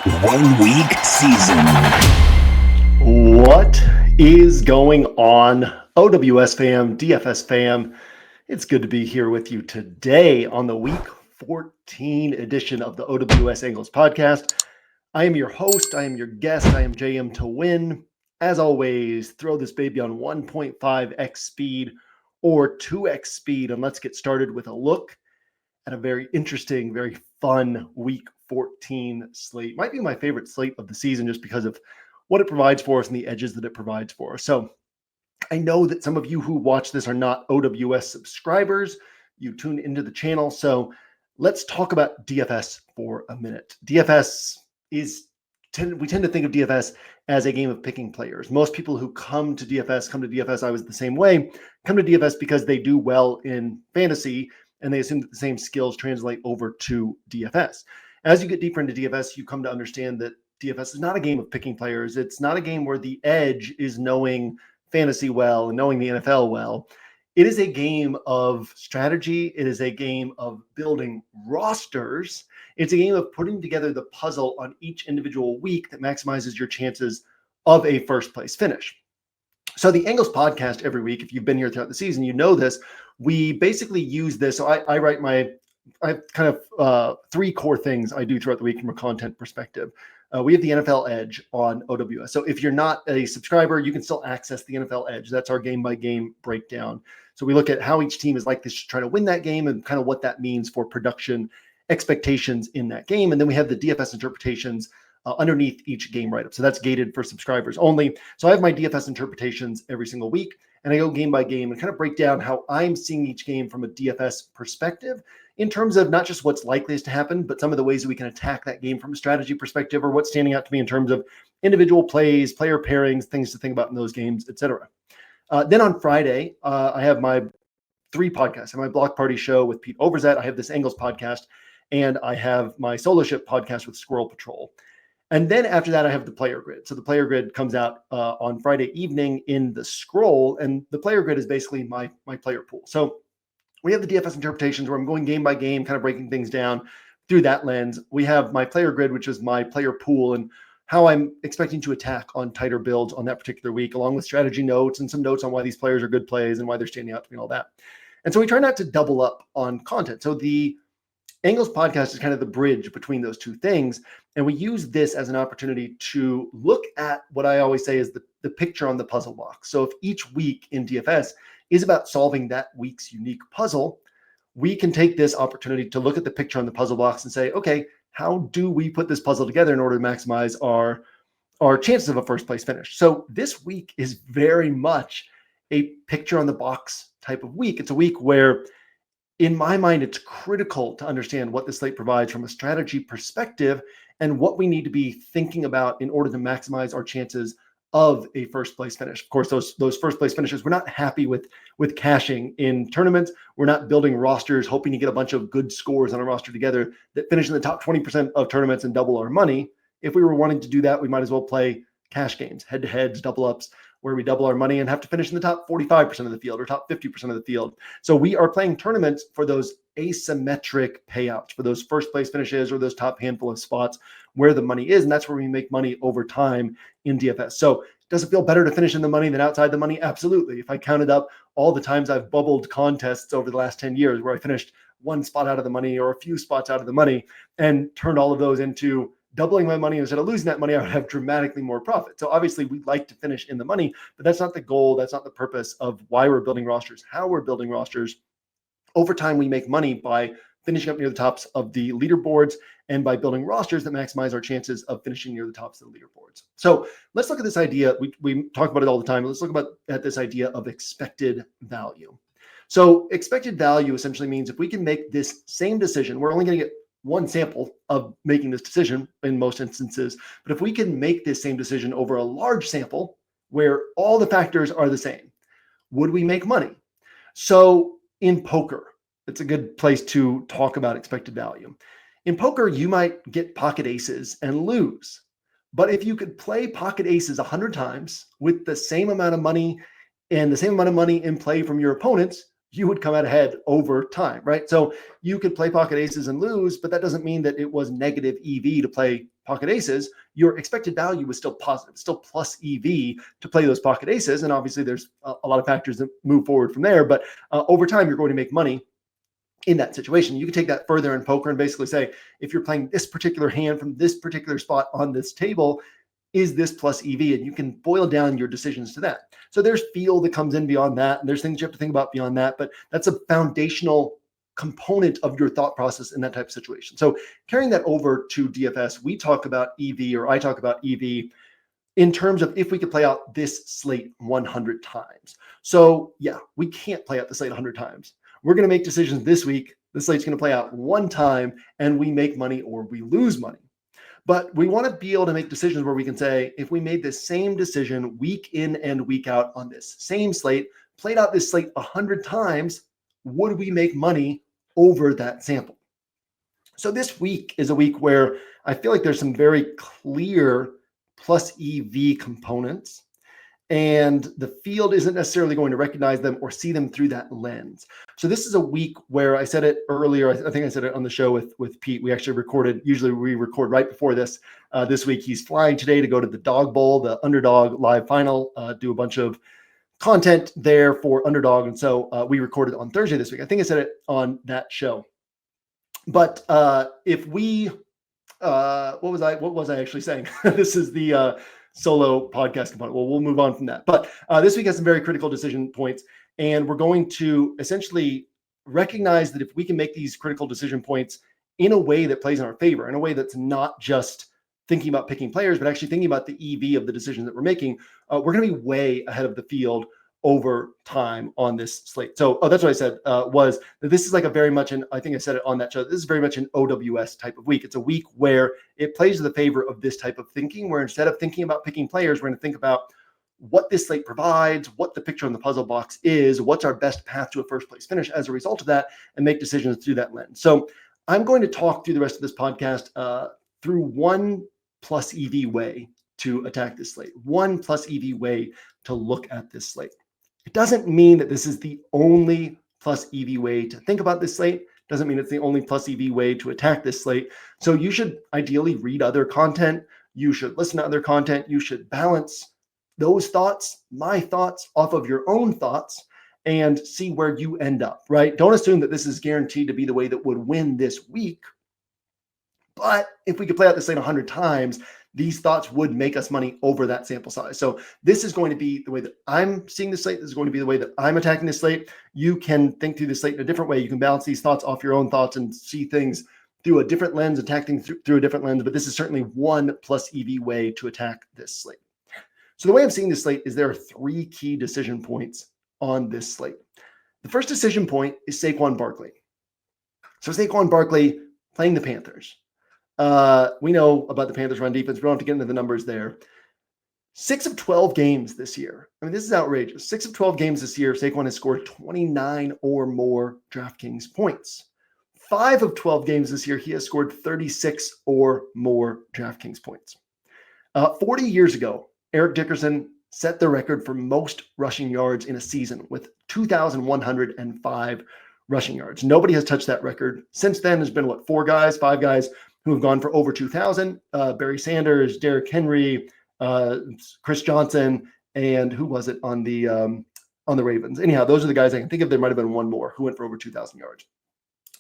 1 week season. What is going on, OWS fam, DFS fam? It's good to be here with you today on the week 14 edition of the OWS Angles podcast. I am your host, I am your guest, I am JMToWin. As always, throw this baby on 1.5x speed or 2x speed, and let's get started with a look at a very interesting, very fun week 14 slate. Might be my favorite slate of the season just because of what it provides for us and the edges that it provides for us. So I know that some of you who watch this are not OWS subscribers. You tune into the channel. So let's talk about DFS for a minute. DFS is, we tend to think of DFS as a game of picking players. Most people who come to DFS, I was the same way, come to DFS because they do well in fantasy and they assume that the same skills translate over to DFS. As you get deeper into DFS, you come to understand that DFS is not a game of picking players. It's not a game where the edge is knowing fantasy well and knowing the NFL well. It is a game of strategy. It is a game of building rosters. It's a game of putting together the puzzle on each individual week that maximizes your chances of a first place finish. So the Angles podcast every week, if you've been here throughout the season, you know this. We basically use this. So I have kind of three core things I do throughout the week from a content perspective. We have the NFL Edge on OWS. So if you're not a subscriber, you can still access the NFL Edge. That's our game-by-game breakdown. So we look at how each team is likely to try to win that game and kind of what that means for production expectations in that game. And then we have the DFS interpretations underneath each game write-up. So that's gated for subscribers only. So I have my DFS interpretations every single week, and I go game by game and kind of break down how I'm seeing each game from a DFS perspective in terms of not just what's likeliest to happen, but some of the ways that we can attack that game from a strategy perspective, or what's standing out to me in terms of individual plays, player pairings, things to think about in those games, etc. Then on Friday, I have my three podcasts. I have my Block Party show with Pete Overzet. I have this Angles podcast, and I have my Solo Ship podcast with Squirrel Patrol. And then after that, I have the player grid. So the player grid comes out on Friday evening in the scroll, and the player grid is basically my player pool. So we have the DFS interpretations where I'm going game by game, kind of breaking things down through that lens. We have my player grid, which is my player pool and how I'm expecting to attack on tighter builds on that particular week, along with strategy notes and some notes on why these players are good plays and why they're standing out to me and all that. And so we try not to double up on content. So the Angles podcast is kind of the bridge between those two things. And we use this as an opportunity to look at what I always say is the picture on the puzzle box. So if each week in DFS is about solving that week's unique puzzle, we can take this opportunity to look at the picture on the puzzle box and say, okay, how do we put this puzzle together in order to maximize our chances of a first place finish? So this week is very much a picture on the box type of week. It's a week where, in my mind, it's critical to understand what the slate provides from a strategy perspective and what we need to be thinking about in order to maximize our chances of a first place finish. Of course, those first place finishes, we're not happy with cashing in tournaments. We're not building rosters hoping to get a bunch of good scores on a roster together that finish in the top 20% of tournaments and double our money. If we were wanting to do that, we might as well play cash games, head-to-heads, double-ups, where we double our money and have to finish in the top 45% of the field or top 50% of the field. So we are playing tournaments for those asymmetric payouts, for those first place finishes or those top handful of spots where the money is. And that's where we make money over time in DFS. So does it feel better to finish in the money than outside the money? Absolutely. If I counted up all the times I've bubbled contests over the last 10 years where I finished one spot out of the money or a few spots out of the money and turned all of those into doubling my money instead of losing that money, I would have dramatically more profit. So obviously we'd like to finish in the money, but that's not the goal. That's not the purpose of why we're building rosters, how we're building rosters. Over time, we make money by finishing up near the tops of the leaderboards and by building rosters that maximize our chances of finishing near the tops of the leaderboards. So let's look at this idea. We talk about it all the time. Let's look at this idea of expected value. So expected value essentially means if we can make this same decision, we're only going to get one sample of making this decision in most instances. But if we can make this same decision over a large sample where all the factors are the same, would we make money? So in poker, it's a good place to talk about expected value. In poker, you might get pocket aces and lose. But if you could play pocket aces 100 times with the same amount of money and the same amount of money in play from your opponents, you would come out ahead over time, right? So you could play pocket aces and lose, but that doesn't mean that it was negative EV to play pocket aces. Your expected value was still positive, still plus EV to play those pocket aces. And obviously there's a lot of factors that move forward from there, but over time, you're going to make money in that situation. You can take that further in poker and basically say, if you're playing this particular hand from this particular spot on this table, is this plus EV? And you can boil down your decisions to that. So there's feel that comes in beyond that. And there's things you have to think about beyond that, but that's a foundational component of your thought process in that type of situation. So carrying that over to DFS, we talk about EV, or I talk about EV in terms of if we could play out this slate 100 times. So yeah, we can't play out the slate 100 times. We're going to make decisions this week. The slate's going to play out one time and we make money or we lose money. But we want to be able to make decisions where we can say, if we made the same decision week in and week out on this same slate, played out this slate 100 times, would we make money over that sample? So this week is a week where I feel like there's some very clear plus EV components, and the field isn't necessarily going to recognize them or see them through that lens. So this is a week where I said it earlier. I think I said it on the show with Pete. We actually recorded. Usually we record right before this. This week he's flying today to go to the Dog Bowl, the Underdog Live Final, do a bunch of content there for Underdog. And so we recorded on Thursday this week. I think I said it on that show. But if we, what was I actually saying? This is the solo podcast component. Well, we'll move on from that. But this week has some very critical decision points, and we're going to essentially recognize that if we can make these critical decision points in a way that plays in our favor, in a way that's not just thinking about picking players, but actually thinking about the EV of the decisions that we're making, we're going to be way ahead of the field over time on this slate. So that's what I said, was that this is like a very much, and I think I said it on that show, this is very much an OWS type of week. It's a week where it plays to the favor of this type of thinking, where instead of thinking about picking players, we're going to think about what this slate provides, what the picture on the puzzle box is, what's our best path to a first place finish as a result of that, and make decisions through that lens. So I'm going to talk through the rest of this podcast through one plus EV way to attack this slate, one plus EV way to look at this slate. It doesn't mean that this is the only plus EV way to think about this slate. Doesn't mean it's the only plus EV way to attack this slate. So you should ideally read other content. You should listen to other content. You should balance those thoughts, my thoughts, off of your own thoughts and see where you end up, right? Don't assume that this is guaranteed to be the way that would win this week. But if we could play out the slate 100 times, these thoughts would make us money over that sample size. So this is going to be the way that I'm seeing the slate. This is going to be the way that I'm attacking the slate. You can think through the slate in a different way. You can balance these thoughts off your own thoughts and see things through a different lens, attack things through a different lens. But this is certainly one plus EV way to attack this slate. So the way I'm seeing this slate is there are three key decision points on this slate. The first decision point is Saquon Barkley. So Saquon Barkley playing the Panthers. We know about the Panthers run defense. We don't have to get into the numbers there. 6 of 12 games this year. I mean, this is outrageous. 6 of 12 games this year, Saquon has scored 29 or more DraftKings points. 5 of 12 games this year, he has scored 36 or more DraftKings points. 40 years ago, Eric Dickerson set the record for most rushing yards in a season with 2,105 rushing yards. Nobody has touched that record. Since then, there's been, 5 guys who have gone for over 2,000, Barry Sanders, Derrick Henry, Chris Johnson, and who was it on the Ravens? Anyhow, those are the guys I can think of. There might have been one more who went for over 2,000 yards.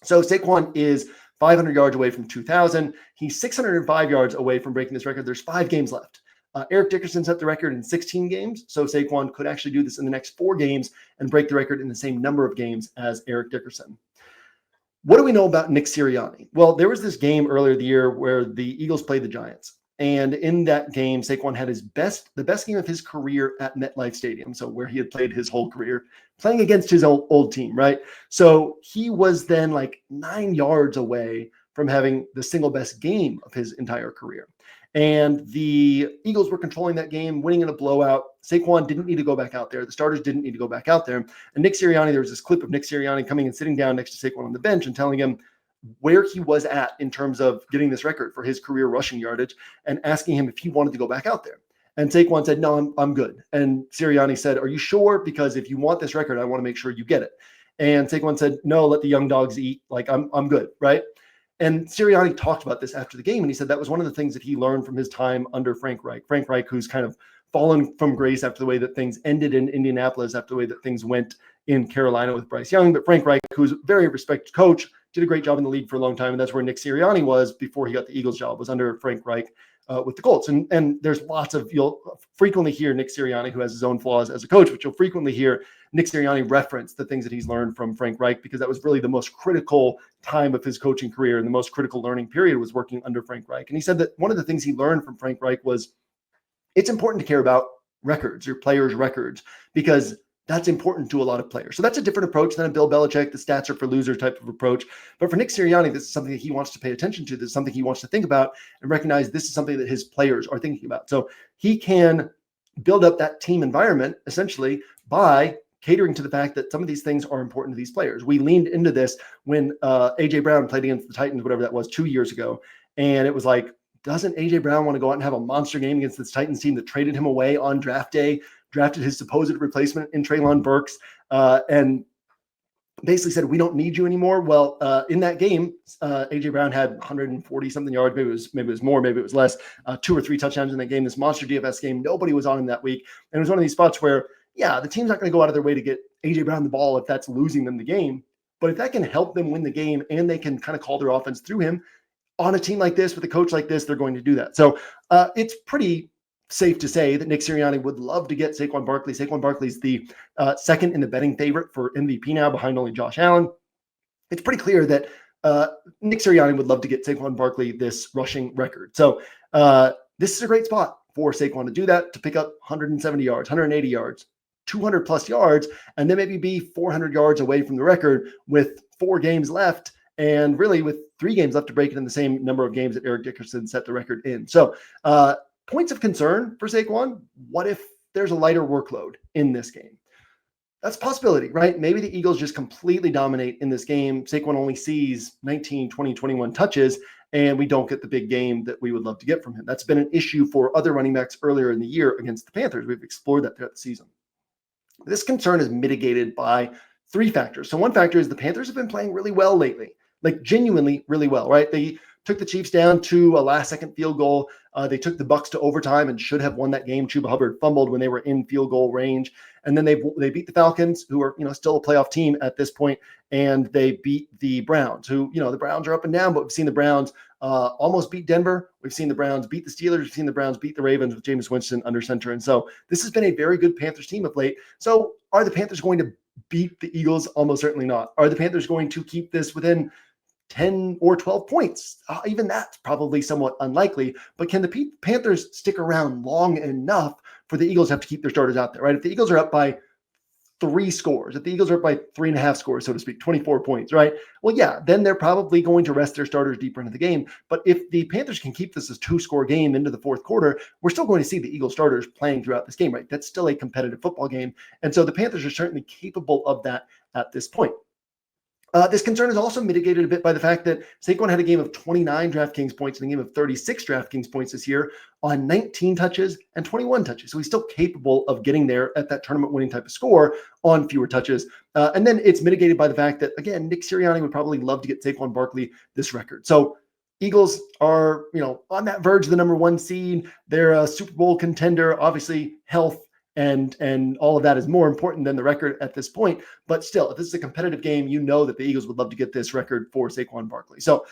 So Saquon is 500 yards away from 2,000. He's 605 yards away from breaking this record. There's 5 games left. Eric Dickerson set the record in 16 games, so Saquon could actually do this in the next 4 games and break the record in the same number of games as Eric Dickerson. What do we know about Nick Sirianni? Well, there was this game earlier the year where the Eagles played the Giants. And in that game, Saquon had the best game of his career at MetLife Stadium. So where he had played his whole career, playing against his old team, right? So he was then like 9 yards away from having the single best game of his entire career. And the Eagles were controlling that game, winning in a blowout. Saquon didn't need to go back out there. The starters didn't need to go back out there. And Nick Sirianni, there was this clip of Nick Sirianni coming and sitting down next to Saquon on the bench and telling him where he was at in terms of getting this record for his career rushing yardage and asking him if he wanted to go back out there. And Saquon said, no, I'm good. And Sirianni said, are you sure? Because if you want this record, I want to make sure you get it. And Saquon said, no, let the young dogs eat. Like, I'm good, right? And Sirianni talked about this after the game, and he said that was one of the things that he learned from his time under Frank Reich. Frank Reich, who's kind of fallen from grace after the way that things ended in Indianapolis, after the way that things went in Carolina with Bryce Young. But Frank Reich, who's a very respected coach, did a great job in the league for a long time. And that's where Nick Sirianni was before he got the Eagles job, was under Frank Reich with the Colts. And there's lots of, you'll frequently hear Nick Sirianni, who has his own flaws as a coach, but you'll frequently hear Nick Sirianni reference the things that he's learned from Frank Reich, because that was really the most critical time of his coaching career, and the most critical learning period was working under Frank Reich. And he said that one of the things he learned from Frank Reich was it's important to care about records, your players' records, because that's important to a lot of players. So that's a different approach than a Bill Belichick, the stats are for losers type of approach. But for Nick Sirianni, this is something that he wants to pay attention to. This is something he wants to think about and recognize this is something that his players are thinking about. So he can build up that team environment essentially by catering to the fact that some of these things are important to these players. We leaned into this when A.J. Brown played against the Titans, whatever that was, 2 years ago. And it was like, doesn't A.J. Brown want to go out and have a monster game against this Titans team that traded him away on draft day, drafted his supposed replacement in Treylon Burks, and basically said, we don't need you anymore. Well, in that game, A.J. Brown had 140-something yards. Maybe it was more, maybe it was less, 2 or 3 touchdowns in that game, this monster DFS game. Nobody was on him that week. And it was one of these spots where, yeah, the team's not going to go out of their way to get A.J. Brown the ball if that's losing them the game. But if that can help them win the game and they can kind of call their offense through him, on a team like this, with a coach like this, they're going to do that. So it's pretty safe to say that Nick Sirianni would love to get Saquon Barkley. Saquon Barkley's the second in the betting favorite for MVP now, behind only Josh Allen. It's pretty clear that Nick Sirianni would love to get Saquon Barkley this rushing record. So this is a great spot for Saquon to do that, to pick up 170 yards, 180 yards, 200 plus yards, and then maybe be 400 yards away from the record with 4 games left, and really with 3 games left to break it in the same number of games that Eric Dickerson set the record in. So points of concern for Saquon: what if there's a lighter workload in this game? That's a possibility, right? Maybe the Eagles just completely dominate in this game. Saquon only sees 19, 20, 21 touches, and we don't get the big game that we would love to get from him. That's been an issue for other running backs earlier in the year against the Panthers. We've explored that throughout the season. This concern is mitigated by 3 factors. So one factor is the Panthers have been playing really well lately, like genuinely really well, right? They took the Chiefs down to a last-second field goal. They took the Bucs to overtime and should have won that game. Chuba Hubbard fumbled when they were in field goal range. And then they beat the Falcons, who are still a playoff team at this point, and they beat the Browns, who the Browns are up and down, but we've seen the Browns almost beat Denver. We've seen the Browns beat the Steelers. We've seen the Browns beat the Ravens with Jameis Winston under center. And so this has been a very good Panthers team of late. So are the Panthers going to beat the Eagles? Almost certainly not. Are the Panthers going to keep this within 10 or 12 points? Even that's probably somewhat unlikely. But can the Panthers stick around long enough for the Eagles to have to keep their starters out there, right? If the Eagles are up by 3 scores, if the Eagles are up by 3.5 scores, so to speak, 24 points, right? Well, yeah, then they're probably going to rest their starters deeper into the game. But if the Panthers can keep this as 2-score game into the fourth quarter, we're still going to see the Eagles starters playing throughout this game, right? That's still a competitive football game. And so the Panthers are certainly capable of that at this point. This concern is also mitigated a bit by the fact that Saquon had a game of 29 DraftKings points and a game of 36 DraftKings points this year on 19 touches and 21 touches. So he's still capable of getting there at that tournament-winning type of score on fewer touches. And then it's mitigated by the fact that, again, Nick Sirianni would probably love to get Saquon Barkley this record. So Eagles are, on that verge of the number 1 seed. They're a Super Bowl contender. Obviously, health and all of that is more important than the record at this point. But still, if this is a competitive game, that the Eagles would love to get this record for Saquon Barkley. So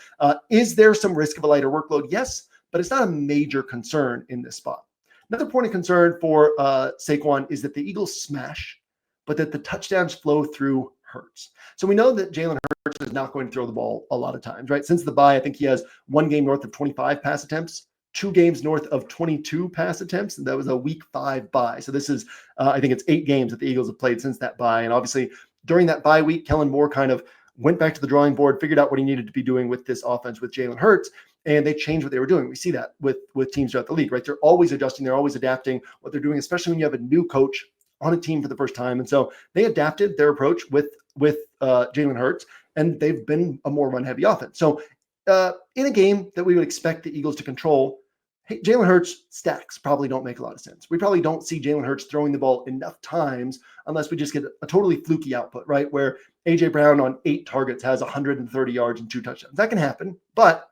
is there some risk of a lighter workload? Yes, but it's not a major concern in this spot. Another point of concern for Saquon is that the Eagles smash, but that the touchdowns flow through Hurts. So we know that Jalen Hurts is not going to throw the ball a lot of times, right? Since the bye, I think he has 1 game north of 25 pass attempts, 2 games north of 22 pass attempts. And that was a week 5 bye. So this is, I think it's 8 games that the Eagles have played since that bye. And obviously during that bye week, Kellen Moore kind of went back to the drawing board, figured out what he needed to be doing with this offense with Jalen Hurts, and they changed what they were doing. We see that with teams throughout the league, right? They're always adjusting. They're always adapting what they're doing, especially when you have a new coach on a team for the first time. And so they adapted their approach with Jalen Hurts, and they've been a more run-heavy offense. So in a game that we would expect the Eagles to control, hey, Jalen Hurts stacks probably don't make a lot of sense. We probably don't see Jalen Hurts throwing the ball enough times unless we just get a totally fluky output, right? Where A.J. Brown on 8 targets has 130 yards and 2 touchdowns. That can happen, but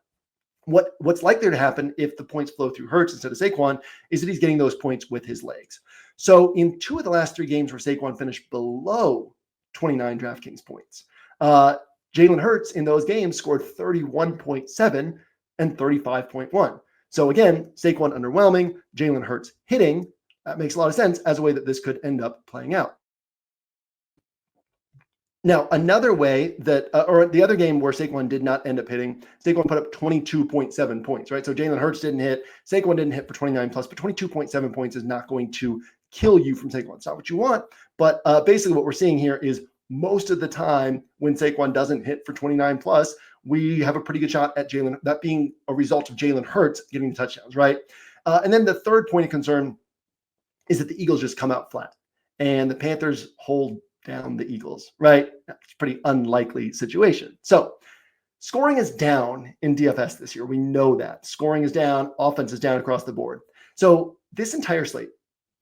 what's likely to happen if the points flow through Hurts instead of Saquon is that he's getting those points with his legs. So in 2 of the last 3 games where Saquon finished below 29 DraftKings points, Jalen Hurts in those games scored 31.7 and 35.1. So again, Saquon underwhelming, Jalen Hurts hitting. That makes a lot of sense as a way that this could end up playing out. Now, another way that, or the other game where Saquon did not end up hitting, Saquon put up 22.7 points, right? So Jalen Hurts didn't hit, Saquon didn't hit for 29 plus, but 22.7 points is not going to kill you from Saquon. It's not what you want, but basically what we're seeing here is most of the time when Saquon doesn't hit for 29 plus, we have a pretty good shot at Jalen, that being a result of Jalen Hurts getting the touchdowns, right? And then the third point of concern is that the Eagles just come out flat and the Panthers hold down the Eagles, right? That's a pretty unlikely situation. So scoring is down in DFS this year. We know that. Scoring is down, offense is down across the board. So this entire slate,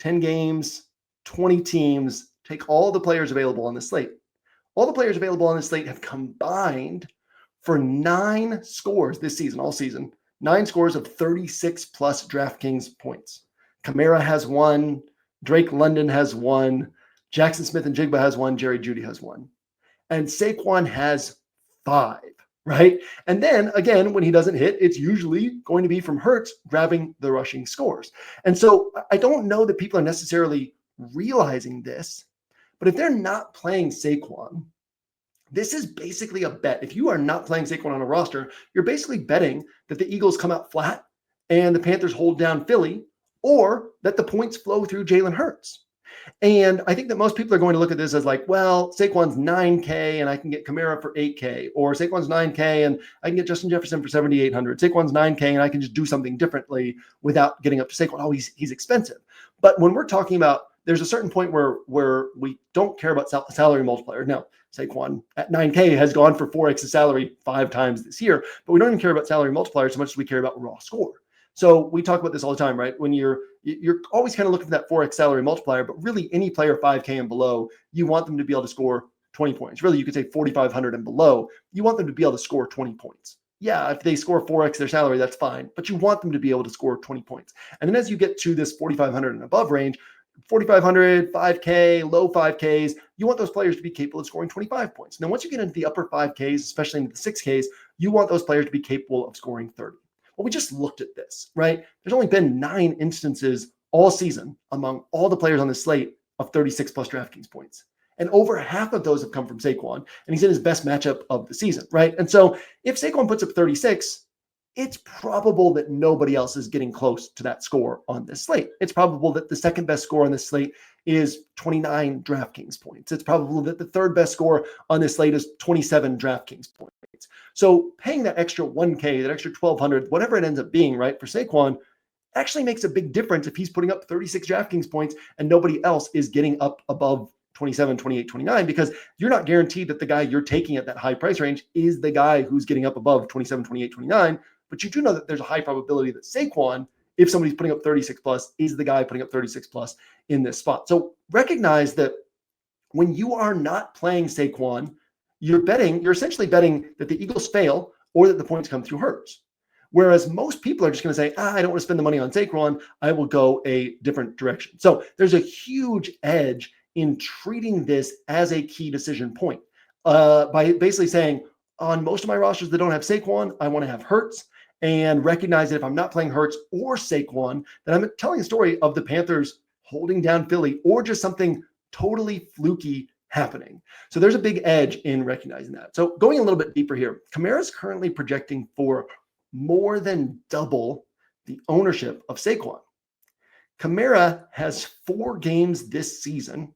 10 games, 20 teams, take all the players available on the slate. All the players available on the slate have combined for 9 scores this season, all season, 9 scores of 36 plus DraftKings points. Kamara has 1, Drake London has 1, Jackson Smith and Jigba has 1, Jerry Jeudy has 1. And Saquon has 5, right? And then again, when he doesn't hit, it's usually going to be from Hurts grabbing the rushing scores. And so I don't know that people are necessarily realizing this, but if they're not playing Saquon, this is basically a bet. If you are not playing Saquon on a roster, you're basically betting that the Eagles come out flat and the Panthers hold down Philly, or that the points flow through Jalen Hurts. And I think that most people are going to look at this as like, well, Saquon's 9K and I can get Kamara for 8K, or Saquon's 9K and I can get Justin Jefferson for 7,800. Saquon's 9K and I can just do something differently without getting up to Saquon. Oh, he's expensive. But when we're talking about, there's a certain point where we don't care about salary multiplier. Now, Saquon at 9K has gone for 4x the salary 5 times this year, but we don't even care about salary multiplier so much as we care about raw score. So we talk about this all the time, right? When you're always kind of looking for that 4x salary multiplier, but really any player 5K and below, you want them to be able to score 20 points. Really, you could say 4,500 and below, you want them to be able to score 20 points. Yeah, if they score 4x their salary, that's fine, but you want them to be able to score 20 points. And then as you get to this 4,500 and above range, 4,500, 5K, low 5Ks, you want those players to be capable of scoring 25 points. And then once you get into the upper 5Ks, especially into the 6Ks, you want those players to be capable of scoring 30. Well, we just looked at this, right? There's only been 9 instances all season among all the players on the slate of 36 plus DraftKings points. And over half of those have come from Saquon, and he's in his best matchup of the season, right? And so if Saquon puts up 36, it's probable that nobody else is getting close to that score on this slate. It's probable that the second best score on this slate is 29 DraftKings points. It's probable that the third best score on this slate is 27 DraftKings points. So paying that extra 1K, that extra 1,200, whatever it ends up being, right, for Saquon, actually makes a big difference if he's putting up 36 DraftKings points and nobody else is getting up above 27, 28, 29, because you're not guaranteed that the guy you're taking at that high price range is the guy who's getting up above 27, 28, 29. But you do know that there's a high probability that Saquon, if somebody's putting up 36 plus, is the guy putting up 36 plus in this spot. So recognize that when you are not playing Saquon, you're essentially betting that the Eagles fail or that the points come through Hurts. Whereas most people are just going to say, I don't want to spend the money on Saquon. I will go a different direction. So there's a huge edge in treating this as a key decision point by basically saying, on most of my rosters that don't have Saquon, I want to have Hurts, and recognize that if I'm not playing Hurts or Saquon, then I'm telling a story of the Panthers holding down Philly or just something totally fluky happening. So there's a big edge in recognizing that. So going a little bit deeper here, Kamara is currently projecting for more than double the ownership of Saquon. Kamara has 4 games this season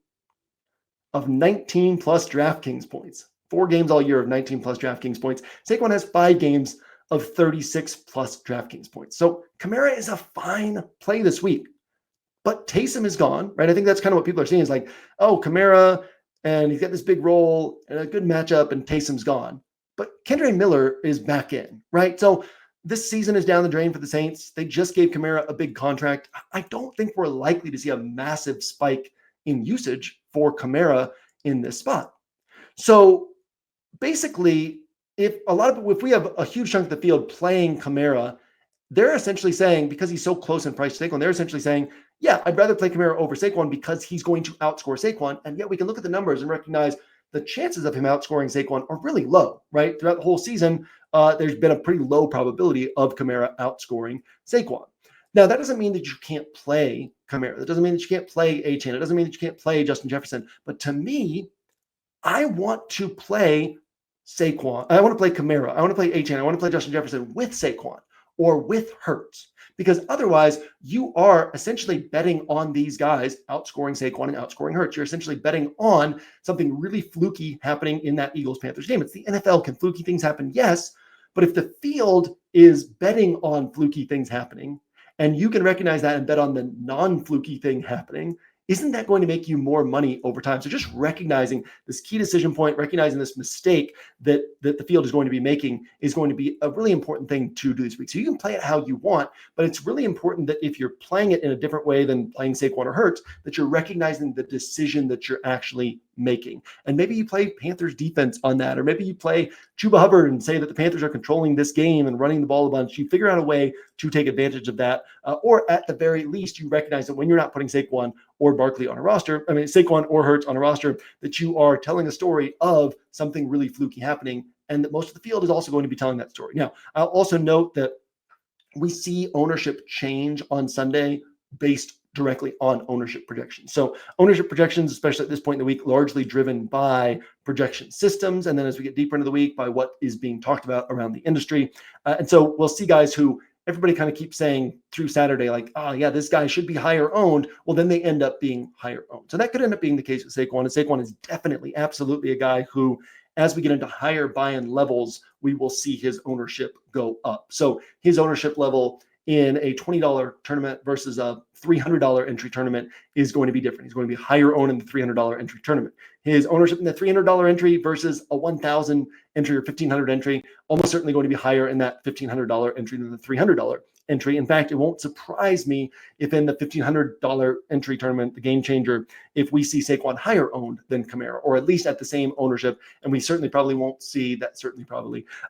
of 19 plus DraftKings points. 4 games all year of 19 plus DraftKings points. Saquon has 5 games of 36 plus DraftKings points. So Kamara is a fine play this week, but Taysom is gone, right? I think that's kind of what people are seeing is like, oh, Kamara, and he's got this big role and a good matchup, and Taysom's gone. But Kendre Miller is back in, right? So this season is down the drain for the Saints. They just gave Kamara a big contract. I don't think we're likely to see a massive spike in usage for Kamara in this spot. So basically, if we have a huge chunk of the field playing Kamara, they're essentially saying, because he's so close in price to Saquon, they're essentially saying, yeah, I'd rather play Kamara over Saquon because he's going to outscore Saquon. And yet we can look at the numbers and recognize the chances of him outscoring Saquon are really low, right? Throughout the whole season, there's been a pretty low probability of Kamara outscoring Saquon. Now, that doesn't mean that you can't play Kamara. That doesn't mean that you can't play Achane. It doesn't mean that you can't play Justin Jefferson. But to me, I want to play Saquon. I want to play Kamara. I want to play Achane. I want to play Justin Jefferson with Saquon or with Hurts, because otherwise you are essentially betting on these guys outscoring Saquon and outscoring Hurts. You're essentially betting on something really fluky happening in that Eagles-Panthers game. It's the NFL. Can fluky things happen? Yes. But if the field is betting on fluky things happening and you can recognize that and bet on the non-fluky thing happening, isn't that going to make you more money over time? So just recognizing this key decision point, recognizing this mistake that the field is going to be making is going to be a really important thing to do this week. So you can play it how you want, but it's really important that if you're playing it in a different way than playing Saquon or Hurts, that you're recognizing the decision that you're actually making. And maybe you play Panthers defense on that, or maybe you play Chuba Hubbard and say that the Panthers are controlling this game and running the ball a bunch. You figure out a way to take advantage of that, or at the very least, you recognize that when you're not putting Saquon or Barkley on a roster, Saquon or Hurts on a roster, that you are telling a story of something really fluky happening, and that most of the field is also going to be telling that story. Now, I'll also note that we see ownership change on Sunday based directly on ownership projections. So ownership projections, especially at this point in the week, largely driven by projection systems. And then as we get deeper into the week, by what is being talked about around the industry. And so we'll see guys who everybody kind of keeps saying through Saturday, like, oh yeah, this guy should be higher owned. Well, then they end up being higher owned. So that could end up being the case with Saquon. And Saquon is definitely, absolutely a guy who, as we get into higher buy-in levels, we will see his ownership go up. So his ownership level in a $20 tournament versus a $300 entry tournament is going to be different. He's going to be higher owned in the $300 entry tournament. His ownership in the $300 entry versus a $1,000 entry or $1,500 entry, almost certainly going to be higher in that $1,500 entry than the $300 entry. In fact, it won't surprise me if in the $1,500 entry tournament, the game changer, if we see Saquon higher owned than Kamara, or at least at the same ownership. And we certainly probably won't see that,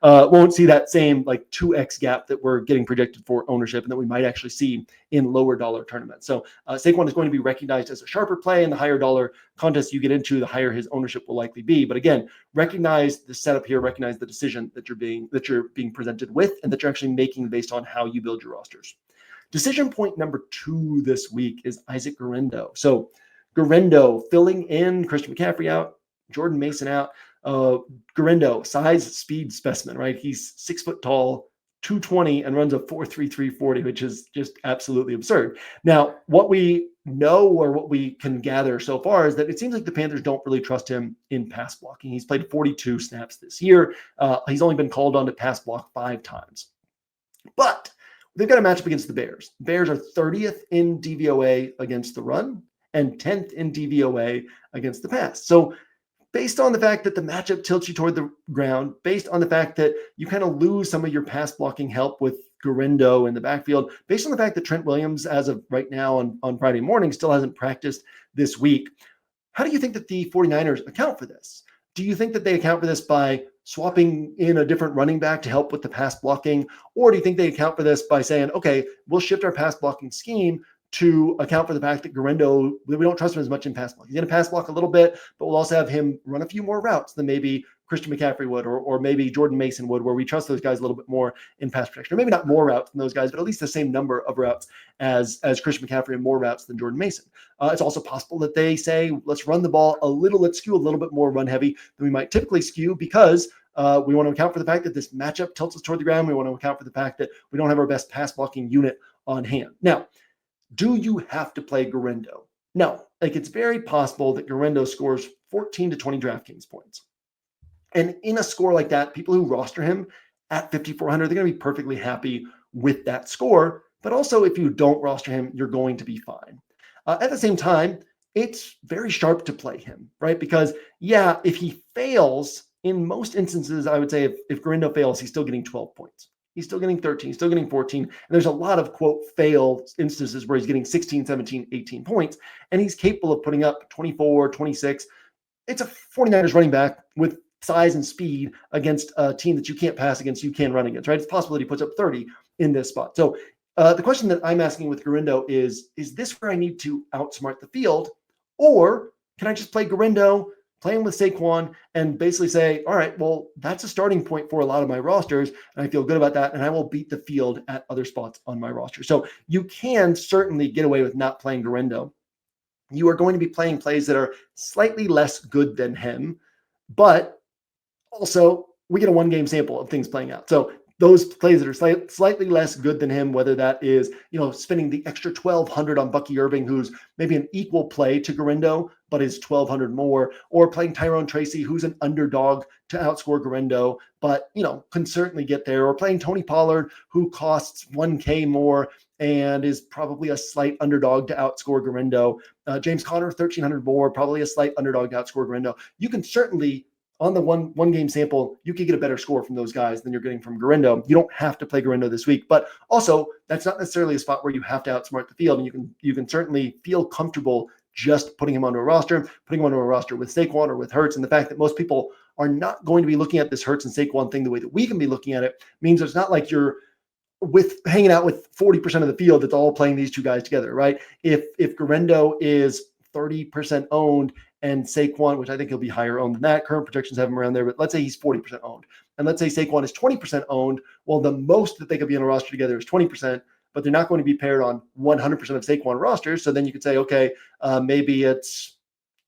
won't see that same like 2x gap that we're getting projected for ownership and that we might actually see in lower dollar tournaments. So Saquon is going to be recognized as a sharper play, and the higher dollar contest you get into, the higher his ownership will likely be. But again, recognize the setup here, recognize the decision that you're being presented with, and that you're actually making based on how you build your rosters. Decision point number 2 this week is Isaac Guerendo. So Guerendo filling in, Christian McCaffrey out, Jordan Mason out. Guerendo, size, speed specimen, right? He's 6 foot tall, 220, and runs a 4.33 40, which is just absolutely absurd. Now, what we know, or what we can gather so far, is that it seems like the Panthers don't really trust him in pass blocking. He's played 42 snaps this year. He's only been called on to pass block 5 times. But they've got a matchup against the Bears. Bears are 30th in DVOA against the run and 10th in DVOA against the pass. So based on the fact that the matchup tilts you toward the ground, based on the fact that you kind of lose some of your pass blocking help with Guerendo in the backfield, based on the fact that Trent Williams, as of right now on Friday morning, still hasn't practiced this week, how do you think that the 49ers account for this? Do you think that they account for this by swapping in a different running back to help with the pass blocking? Or do you think they account for this by saying, okay, we'll shift our pass blocking scheme to account for the fact that Guerendo, we don't trust him as much in pass block. He's going to pass block a little bit, but we'll also have him run a few more routes than maybe Christian McCaffrey would, or maybe Jordan Mason would, where we trust those guys a little bit more in pass protection. Or maybe not more routes than those guys, but at least the same number of routes as Christian McCaffrey, and more routes than Jordan Mason. It's also possible that they say, let's run the ball let's skew a little bit more run heavy than we might typically skew, because we want to account for the fact that this matchup tilts us toward the ground. We want to account for the fact that we don't have our best pass blocking unit on hand. Now, do you have to play Guerendo? No. Like, it's very possible that Guerendo scores 14 to 20 DraftKings points. And in a score like that, people who roster him at 5,400, they're going to be perfectly happy with that score. But also, if you don't roster him, you're going to be fine. At the same time, it's very sharp to play him, right? Because, yeah, if he fails, in most instances, I would say if Guerendo fails, he's still getting 12 points. he's still getting 13, he's still getting 14. And there's a lot of, quote, fail instances where he's getting 16, 17, 18 points, and he's capable of putting up 24, 26. It's a 49ers running back with size and speed against a team that you can't pass against, you can run against, right? It's possible that he puts up 30 in this spot. So the question that I'm asking with Guerendo is this where I need to outsmart the field, or can I just play Guerendo, play him with Saquon, and basically say, all right, well, that's a starting point for a lot of my rosters, and I feel good about that, and I will beat the field at other spots on my roster. So you can certainly get away with not playing Guerendo. You are going to be playing plays that are slightly less good than him, but also we get a one-game sample of things playing out. So those plays that are slightly less good than him, whether that is, spending the extra 1,200 on Bucky Irving, who's maybe an equal play to Guerendo, but is 1,200 more, or playing Tyrone Tracy, who's an underdog to outscore Guerendo, but, can certainly get there, or playing Tony Pollard, who costs 1K more and is probably a slight underdog to outscore Guerendo. James Conner, 1,300 more, probably a slight underdog to outscore Guerendo. You can certainly, on the one game sample, you can get a better score from those guys than you're getting from Guerendo. You don't have to play Guerendo this week, but also that's not necessarily a spot where you have to outsmart the field, and you can certainly feel comfortable just putting him onto a roster, with Saquon or with Hurts. And the fact that most people are not going to be looking at this Hurts and Saquon thing the way that we can be looking at it means it's not like you're hanging out with 40% of the field that's all playing these two guys together, right? If Guerendo is 30% owned and Saquon, which I think he'll be higher owned than that, current projections have him around there, but let's say he's 40% owned. And let's say Saquon is 20% owned. Well, the most that they could be on a roster together is 20%, but they're not going to be paired on 100% of Saquon rosters. So then you could say, okay, maybe it's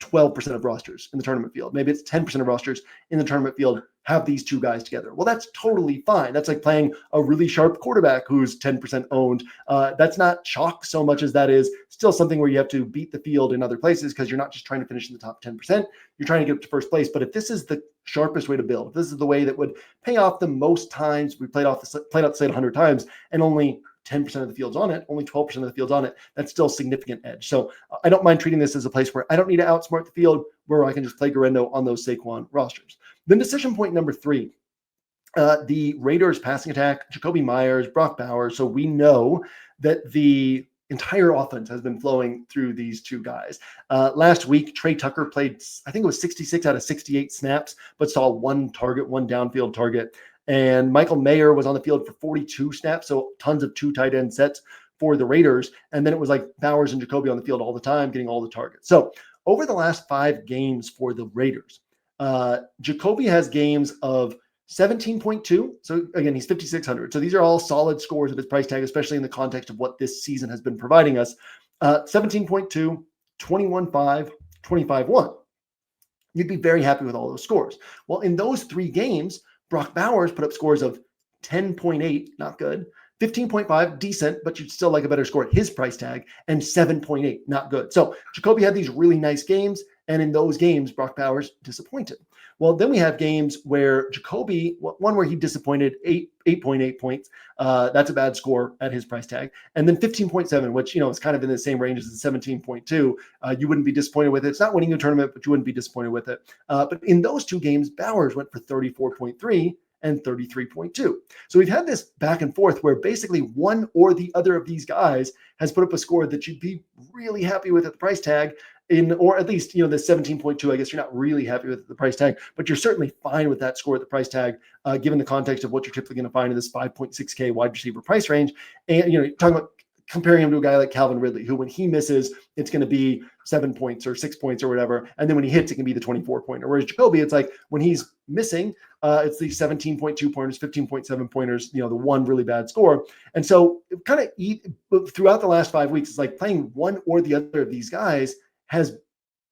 12% of rosters in the tournament field. Maybe it's 10% of rosters in the tournament field have these two guys together. Well, that's totally fine. That's like playing a really sharp quarterback who's 10% owned. That's not chalk so much as that is still something where you have to beat the field in other places, because you're not just trying to finish in the top 10%. You're trying to get up to first place. But if this is the sharpest way to build, if this is the way that would pay off the most times, we played out the slate 100 times and only 10% of the field's on it, only 12% of the field's on it, that's still significant edge. So I don't mind treating this as a place where I don't need to outsmart the field, where I can just play Guerendo on those Saquon rosters. Then decision point number 3, the Raiders passing attack, Jacoby Myers, Brock Bowers. So we know that the entire offense has been flowing through these two guys. Last week, Trey Tucker played, I think it was 66 out of 68 snaps, but saw one downfield target. And Michael Mayer was on the field for 42 snaps, so tons of 2 tight end sets for the Raiders. And then it was like Bowers and Jacoby on the field all the time, getting all the targets. So over the last 5 games for the Raiders, Jacoby has games of 17.2. So again, he's 5,600. So these are all solid scores at his price tag, especially in the context of what this season has been providing us. 17.2, 21.5, 25.1. You'd be very happy with all those scores. Well, in those 3 games, Brock Bowers put up scores of 10.8, not good, 15.5, decent, but you'd still like a better score at his price tag, and 7.8, not good. So Jacoby had these really nice games, and in those games, Brock Bowers disappointed. Well, then we have games where Jacoby, one where he disappointed, 8.8 points. That's a bad score at his price tag. And then 15.7, which, is kind of in the same range as the 17.2. You wouldn't be disappointed with it. It's not winning a tournament, but you wouldn't be disappointed with it. But in those 2 games, Bowers went for 34.3 and 33.2. So we've had this back and forth where basically one or the other of these guys has put up a score that you'd be really happy with at the price tag, or at least, the 17.2, I guess you're not really happy with the price tag, but you're certainly fine with that score at the price tag, given the context of what you're typically going to find in this 5.6K wide receiver price range. And, you're talking about comparing him to a guy like Calvin Ridley, who when he misses, it's going to be 7 points or 6 points or whatever. And then when he hits, it can be the 24-pointer. Whereas Jacoby, it's like when he's missing, it's the 17.2 pointers, 15.7 pointers, the one really bad score. And so kind of throughout the last 5 weeks, it's like playing one or the other of these guys has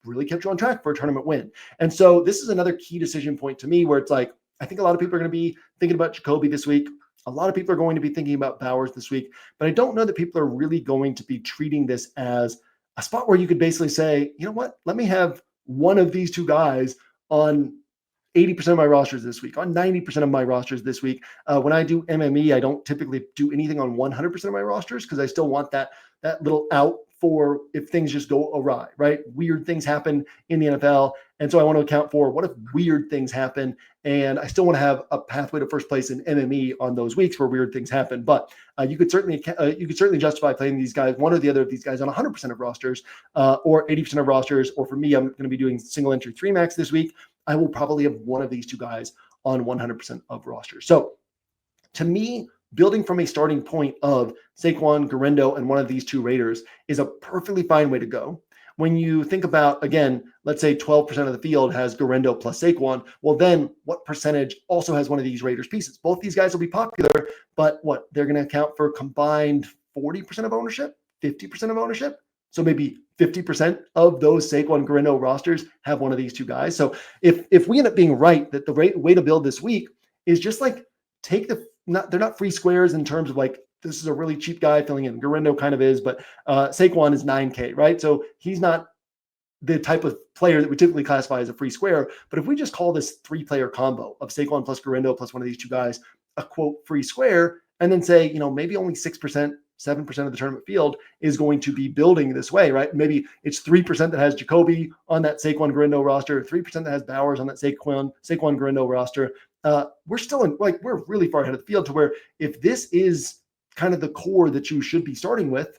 really kept you on track for a tournament win. And so this is another key decision point to me, where it's like, I think a lot of people are going to be thinking about Jacoby this week. A lot of people are going to be thinking about Bowers this week, but I don't know that people are really going to be treating this as a spot where you could basically say, you know what, let me have one of these 2 guys on 80% of my rosters this week, on 90% of my rosters this week. When I do MME, I don't typically do anything on 100% of my rosters, because I still want that little out for if things just go awry, right? Weird things happen in the NFL, And so I want to account for what if weird things happen. And I still want to have a pathway to first place in MME on those weeks where weird things happen. But you could certainly justify playing these guys, one or the other of these guys, on 100% of rosters or 80% of rosters. Or for me, I'm going to be doing single entry 3-max this week. I will probably have one of these two guys on 100% of rosters. So to me, building from a starting point of Saquon, Guerendo, and one of these two Raiders is a perfectly fine way to go. When you think about, again, let's say 12% of the field has Guerendo plus Saquon, well, then what percentage also has one of these Raiders pieces? Both these guys will be popular, but what? They're going to account for combined 40% of ownership, 50% of ownership. So maybe 50% of those Saquon Guerendo rosters have one of these two guys. So if we end up being right that the way to build this week is just like take they're not free squares in terms of like, this is a really cheap guy filling in. Guerendo kind of is, but Saquon is 9K, right? So he's not the type of player that we typically classify as a free square. But if we just call this 3-player combo of Saquon plus Guerendo plus one of these two guys a quote free square, and then say, maybe only 6%, 7% of the tournament field is going to be building this way, right? Maybe it's 3% that has Jacoby on that Saquon Guerendo roster, 3% that has Bowers on that Saquon Guerendo roster. We're still we're really far ahead of the field to where if this is kind of the core that you should be starting with,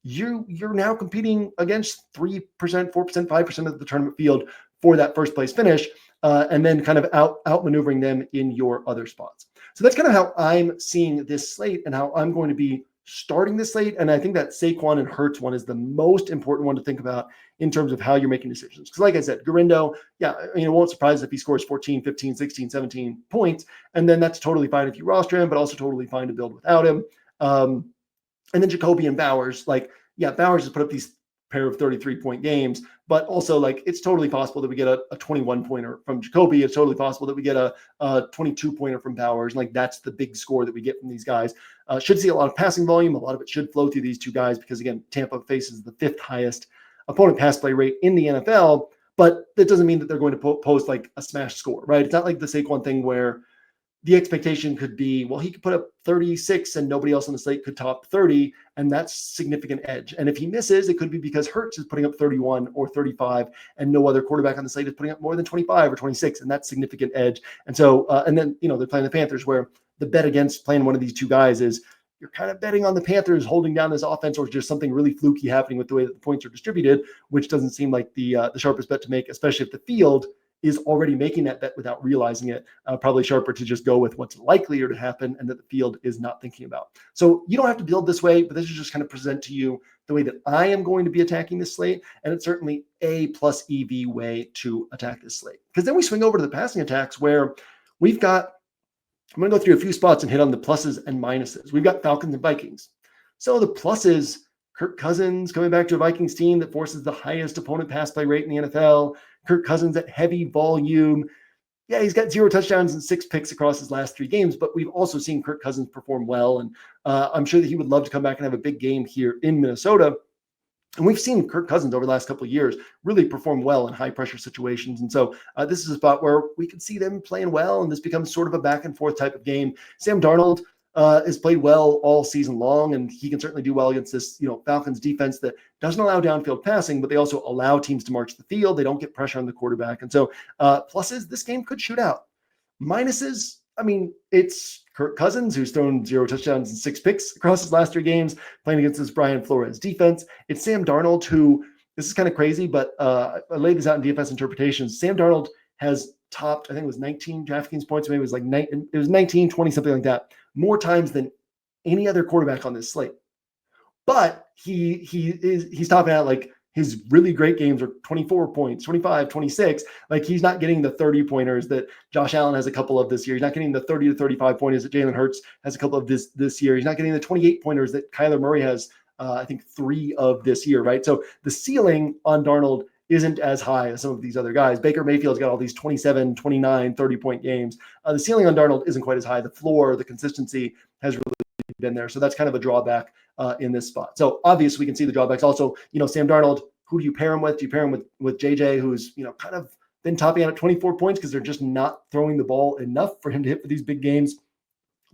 you're now competing against 3%, 4%, 5% of the tournament field for that first place finish, and then kind of outmaneuvering them in your other spots. So that's kind of how I'm seeing this slate and how I'm going to be starting this slate. And I think that Saquon and Hurts one is the most important one to think about in terms of how you're making decisions. Because like I said, Guerendo, it won't surprise if he scores 14, 15, 16, 17 points. And then that's totally fine if you roster him, but also totally fine to build without him. And then Jacoby and Bowers, Bowers has put up these pair of 33-point games, but also it's totally possible that we get a 21-pointer from Jacoby. It's totally possible that we get a 22-pointer from Bowers. That's the big score that we get from these guys. Should see a lot of passing volume. A lot of it should flow through these two guys because, again, Tampa faces the 5th highest opponent pass play rate in the NFL, but that doesn't mean that they're going to post a smash score, right? It's not like the Saquon thing where the expectation could be, well, he could put up 36 and nobody else on the slate could top 30, and that's significant edge. And if he misses, it could be because Hurts is putting up 31 or 35 and no other quarterback on the slate is putting up more than 25 or 26, and that's significant edge. And so, and then, they're playing the Panthers, where the bet against playing one of these two guys is you're kind of betting on the Panthers holding down this offense, or just something really fluky happening with the way that the points are distributed, which doesn't seem like the sharpest bet to make, especially if the field is already making that bet without realizing it. Probably sharper to just go with what's likelier to happen and that the field is not thinking about. So you don't have to build this way, but this is just kind of present to you the way that I am going to be attacking this slate. And it's certainly a plus EV way to attack this slate. Because then we swing over to the passing attacks where we've got, I'm going to go through a few spots and hit on the pluses and minuses. We've got Falcons and Vikings. So the pluses, Kirk Cousins coming back to a Vikings team that forces the highest opponent pass play rate in the NFL. Kirk Cousins at heavy volume. Yeah, he's got 0 touchdowns and 6 picks across his last 3 games, but we've also seen Kirk Cousins perform well. And I'm sure that he would love to come back and have a big game here in Minnesota. And we've seen Kirk Cousins over the last couple of years really perform well in high pressure situations. And so this is a spot where we can see them playing well, and this becomes sort of a back and forth type of game. Sam Darnold has played well all season long, and he can certainly do well against this, Falcons defense that doesn't allow downfield passing, but they also allow teams to march the field. They don't get pressure on the quarterback. And so pluses, this game could shoot out. Minuses, it's Kirk Cousins, who's thrown 0 touchdowns and 6 picks across his last 3 games, playing against this Brian Flores defense. It's Sam Darnold, who, this is kind of crazy, but I laid this out in DFS interpretations. Sam Darnold has topped, I think it was 19 DraftKings points, maybe it was 19, 20, something like that, more times than any other quarterback on this slate. But he's topping out his really great games are 24 points, 25, 26. He's not getting the 30 pointers that Josh Allen has a couple of this year. He's not getting the 30 to 35 pointers that Jalen Hurts has a couple of this year. He's not getting the 28 pointers that Kyler Murray has, I think 3 of this year, right? So the ceiling on Darnold isn't as high as some of these other guys. Baker Mayfield's got all these 27, 29, 30-point games. The ceiling on Darnold isn't quite as high. The floor, the consistency has really been there. So that's kind of a drawback in this spot. So obviously we can see the drawbacks. Also, Sam Darnold, who do you pair him with? Do you pair him with JJ, who's, kind of been topping out at 24 points because they're just not throwing the ball enough for him to hit for these big games?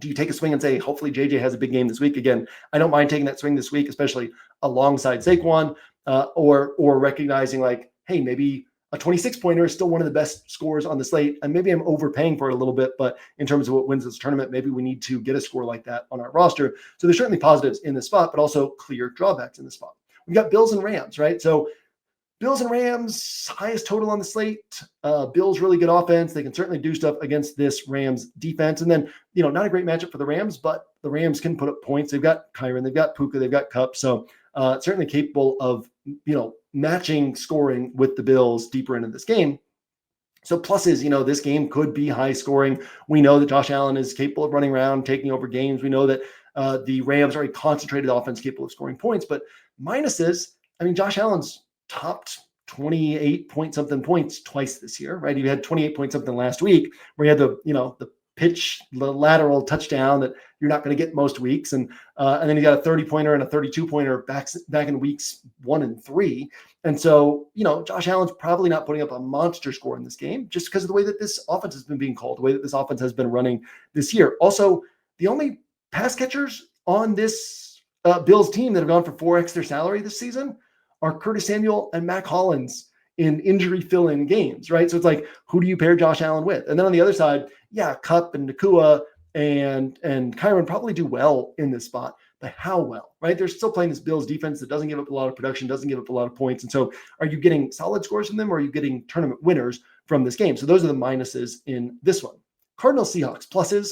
Do you take a swing and say, hopefully JJ has a big game this week? Again, I don't mind taking that swing this week, especially alongside Saquon, or recognizing hey, maybe A 26-pointer is still one of the best scores on the slate. And maybe I'm overpaying for it a little bit, but in terms of what wins this tournament, maybe we need to get a score like that on our roster. So there's certainly positives in this spot, but also clear drawbacks in the spot. We've got Bills and Rams, right? So Bills and Rams, highest total on the slate. Bills, really good offense. They can certainly do stuff against this Rams defense. And then, not a great matchup for the Rams, but the Rams can put up points. They've got Kyren, they've got Puka, they've got Kupp. So certainly capable of, matching scoring with the Bills deeper into this game. So pluses, this game could be high scoring. We know that Josh Allen is capable of running around, taking over games. We know that the Rams are a concentrated offense capable of scoring points. But minuses, Josh Allen's topped 28 point something points twice this year, right? He had 28 point something last week where he had the lateral touchdown that you're not going to get most weeks. And then he got a 30-pointer and a 32-pointer back in weeks 1 and 3. And so, Josh Allen's probably not putting up a monster score in this game just because of the way that this offense has been being called, the way that this offense has been running this year. Also, the only pass catchers on this Bills team that have gone for 4x their salary this season are Curtis Samuel and Mac Hollins in injury fill-in games, right? So it's like, who do you pair Josh Allen with? And then on the other side, Kupp and Nakua and Kyren probably do well in this spot, but how well, right? They're still playing this Bills defense that doesn't give up a lot of production, doesn't give up a lot of points. And so are you getting solid scores from them, or are you getting tournament winners from this game? So those are the minuses in this one. Cardinals-Seahawks, pluses,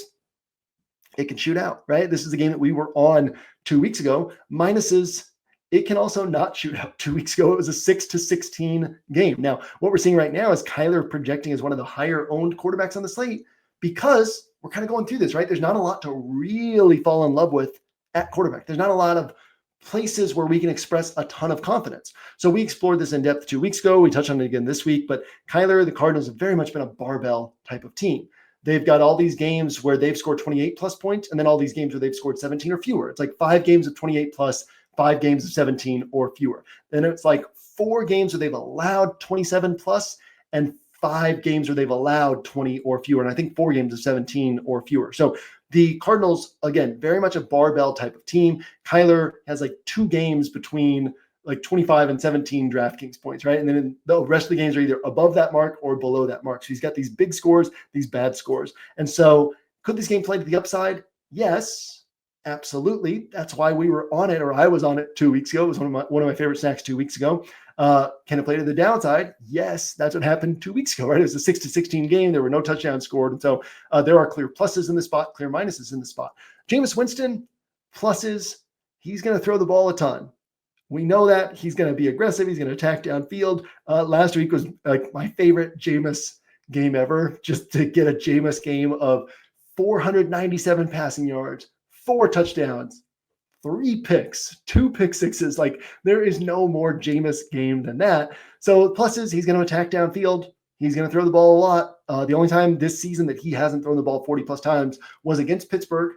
it can shoot out, right? This is a game that we were on 2 weeks ago. Minuses, it can also not shoot out. 2 weeks ago, it was a 6-16 game. Now, what we're seeing right now is Kyler projecting as one of the higher owned quarterbacks on the slate because we're kind of going through this, right? There's not a lot to really fall in love with at quarterback. There's not a lot of places where we can express a ton of confidence. So we explored this in depth 2 weeks ago. We touched on it again this week, but Kyler, the Cardinals have very much been a barbell type of team. They've got all these games where they've scored 28 plus points, and then all these games where they've scored 17 or fewer. It's like 5 games of 28 plus, 5 games of 17 or fewer. Then it's like 4 games where they've allowed 27 plus, and 5 games where they've allowed 20 or fewer. And I think 4 games of 17 or fewer. So the Cardinals, again, very much a barbell type of team. Kyler has like 2 games between like 25 and 17 DraftKings points, right? And then the rest of the games are either above that mark or below that mark. So he's got these big scores, these bad scores. And so could this game play to the upside? Yes, absolutely. That's why we were on it, or I was on it 2 weeks ago. It was one of my favorite snacks 2 weeks ago. Can it play to the downside? Yes, that's what happened 2 weeks ago, right? It was a 6-16 game. There were no touchdowns scored. And so there are clear pluses in the spot, clear minuses in the spot. Jameis Winston, pluses, he's going to throw the ball a ton. We know that he's going to be aggressive. He's going to attack downfield. Last week was like my favorite Jameis game ever, just to get a Jameis game of 497 passing yards, 4 touchdowns, 3 picks, 2 pick sixes. Like there is no more Jameis game than that. So pluses, he's going to attack downfield. He's going to throw the ball a lot. The only time this season that he hasn't thrown the ball 40 plus times was against Pittsburgh.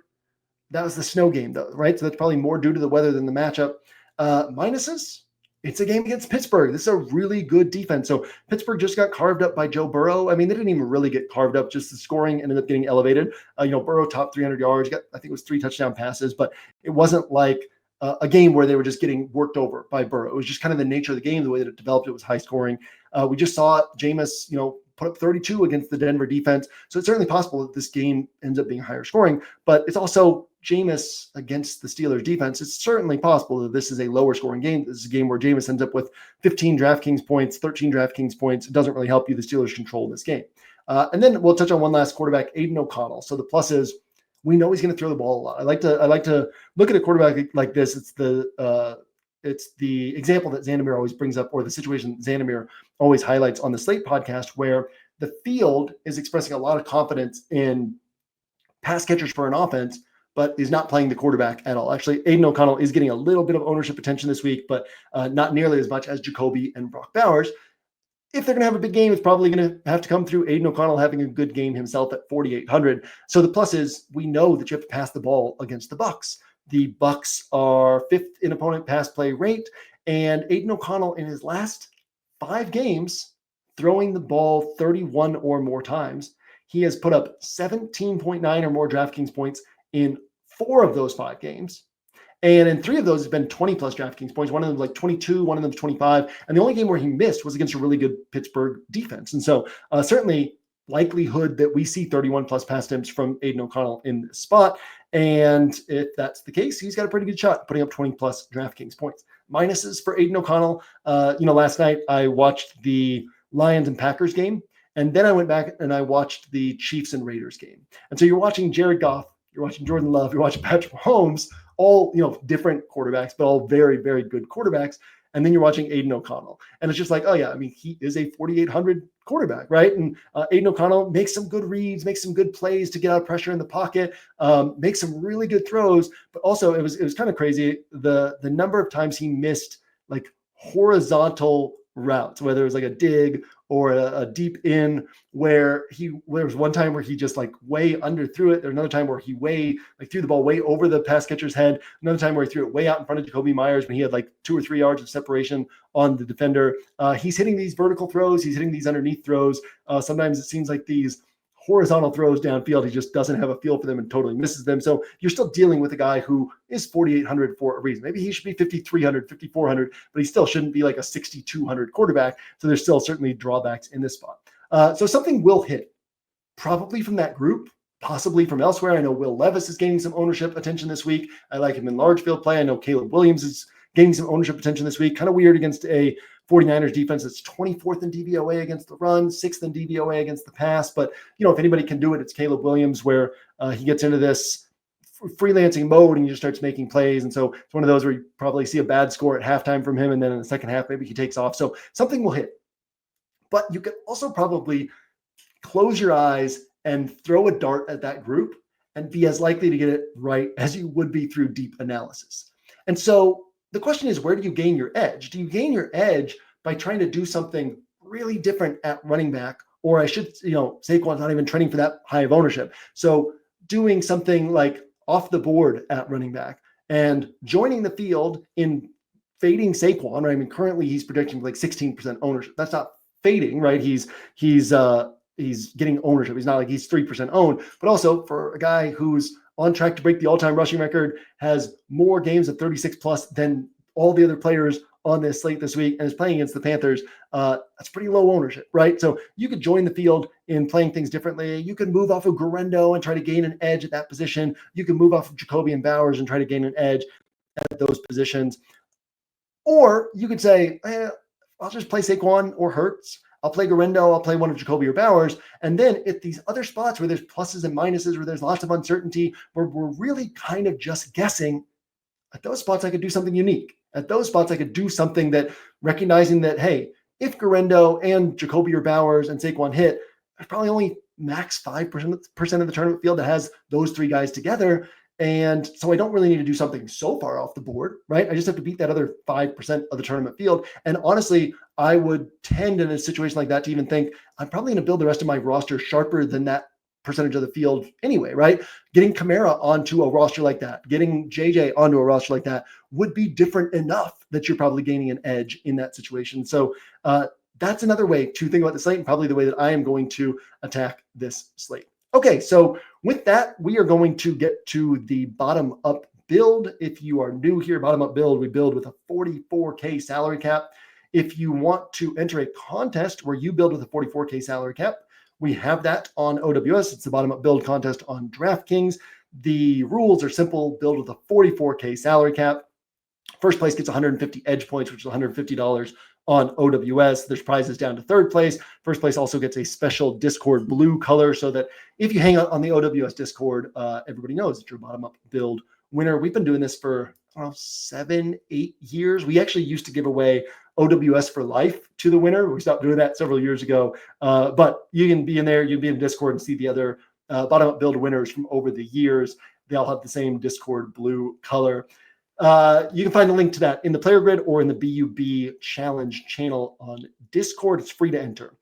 That was the snow game though, right? So that's probably more due to the weather than the matchup. Minuses, it's a game against Pittsburgh. This is a really good defense. So Pittsburgh just got carved up by Joe Burrow. I mean, they didn't even really get carved up. Just the scoring ended up getting elevated. Burrow top 300 yards. Got, I think it was 3 touchdown passes, but it wasn't like a game where they were just getting worked over by Burrow. It was just kind of the nature of the game, the way that it developed. It was high scoring. We just saw Jameis, put up 32 against the Denver defense. So it's certainly possible that this game ends up being higher scoring, but it's also Jameis against the Steelers defense. It's certainly possible that this is a lower scoring game. This is a game where Jameis ends up with 15 DraftKings points, 13 DraftKings points. It doesn't really help you. The Steelers control this game. And then we'll touch on one last quarterback, Aiden O'Connell. So the plus is we know he's going to throw the ball a lot. I like to look at a quarterback like this. It's the example that Xandamir always brings up, or the situation Xandamir always highlights on the Slate podcast, where the field is expressing a lot of confidence in pass catchers for an offense, but is not playing the quarterback at all. Actually, Aiden O'Connell is getting a little bit of ownership attention this week, but not nearly as much as Jacoby and Brock Bowers. If they're going to have a big game, it's probably going to have to come through Aiden O'Connell having a good game himself at 4,800. So the plus is we know that you have to pass the ball against the Bucs. The Bucs are 5th in opponent pass play rate, and Aiden O'Connell in his last 5 games throwing the ball 31 or more times, he has put up 17.9 or more DraftKings points in 4 of those 5 games. And in 3 of those, it's been 20 plus DraftKings points. One of them like 22, one of them 25. And the only game where he missed was against a really good Pittsburgh defense. And so certainly likelihood that we see 31 plus pass attempts from Aiden O'Connell in this spot. And if that's the case, he's got a pretty good shot putting up 20 plus DraftKings points. Minuses for Aiden O'Connell. Last night I watched the Lions and Packers game, and then I went back and I watched the Chiefs and Raiders game. And so you're watching Jared Goff, you're watching Jordan Love, you're watching Patrick Mahomes, all different quarterbacks, but all very, very good quarterbacks. And then you're watching Aiden O'Connell. And it's just like, oh yeah, I mean, he is a 4,800 quarterback, right? And Aiden O'Connell makes some good reads, makes some good plays to get out of pressure in the pocket, makes some really good throws. But also it was kind of crazy, the number of times he missed like horizontal routes, whether it was like a dig or a deep in, where there was one time where he just like way underthrew it. There's another time where he threw the ball way over the pass catcher's head. Another time where he threw it way out in front of Jacoby Myers when he had like 2 or 3 yards of separation on the defender. He's hitting these vertical throws. He's hitting these underneath throws. Sometimes it seems like these horizontal throws downfield, he just doesn't have a feel for them and totally misses them. So you're still dealing with a guy who is 4,800 for a reason. Maybe he should be 5,300, 5,400, but he still shouldn't be like a 6,200 quarterback. So there's still certainly drawbacks in this spot. So something will hit, probably from that group, possibly from elsewhere. I know Will Levis is gaining some ownership attention this week. I like him in large field play. I know Caleb Williams is gaining some ownership attention this week. Kind of weird against a 49ers defense that's 24th in DVOA against the run, 6th in DVOA against the pass. But, if anybody can do it, it's Caleb Williams, where he gets into this freelancing mode and he just starts making plays. And so it's one of those where you probably see a bad score at halftime from him. And then in the second half, maybe he takes off. So something will hit. But you could also probably close your eyes and throw a dart at that group and be as likely to get it right as you would be through deep analysis. And so the question is, where do you gain your edge? Do you gain your edge by trying to do something really different at running back? Or Saquon's not even trending for that high of ownership. So doing something like off the board at running back and joining the field in fading Saquon, right? I mean, currently he's projecting like 16% ownership. That's not fading, right? He's getting ownership. He's not like he's 3% owned, but also for a guy who's on track to break the all-time rushing record, has more games of 36 plus than all the other players on this slate this week, and is playing against the Panthers. That's pretty low ownership, right? So you could join the field in playing things differently. You can move off of Guerendo and try to gain an edge at that position. You can move off of Jacoby and Bowers and try to gain an edge at those positions. Or you could say, I'll just play Saquon or Hurts. I'll play Guerendo, I'll play one of Jacoby or Bowers. And then at these other spots where there's pluses and minuses, where there's lots of uncertainty, where we're really kind of just guessing, at those spots I could do something unique. At those spots I could do something that, recognizing that, hey, if Guerendo and Jacoby or Bowers and Saquon hit, there's probably only max 5% of the tournament field that has those 3 guys together. And so I don't really need to do something so far off the board, right? I just have to beat that other 5% of the tournament field. And honestly, I would tend in a situation like that to even think I'm probably going to build the rest of my roster sharper than that percentage of the field anyway, right? Getting Kamara onto a roster like that, getting JJ onto a roster like that would be different enough that you're probably gaining an edge in that situation. So that's another way to think about the slate, and probably the way that I am going to attack this slate. Okay, so with that, we are going to get to the bottom up build. If you are new here, bottom up build, we build with a 44K salary cap. If you want to enter a contest where you build with a 44K salary cap, we have that on OWS. It's the bottom up build contest on DraftKings. The rules are simple. Build with a 44K salary cap. First place gets 150 edge points, which is $150 on OWS. There's prizes down to third place. First place also gets a special Discord blue color, so that if you hang out on the OWS Discord, everybody knows that you're bottom up build winner. We've been doing this for 7-8 years. We actually used to give away OWS for life to the winner. We stopped doing that several years ago. But you can be in there, you can be in Discord and see the other bottom up build winners from over the years. They all have the same Discord blue color. You can find the link to that in the player grid or in the BUB challenge channel on Discord. It's free to enter.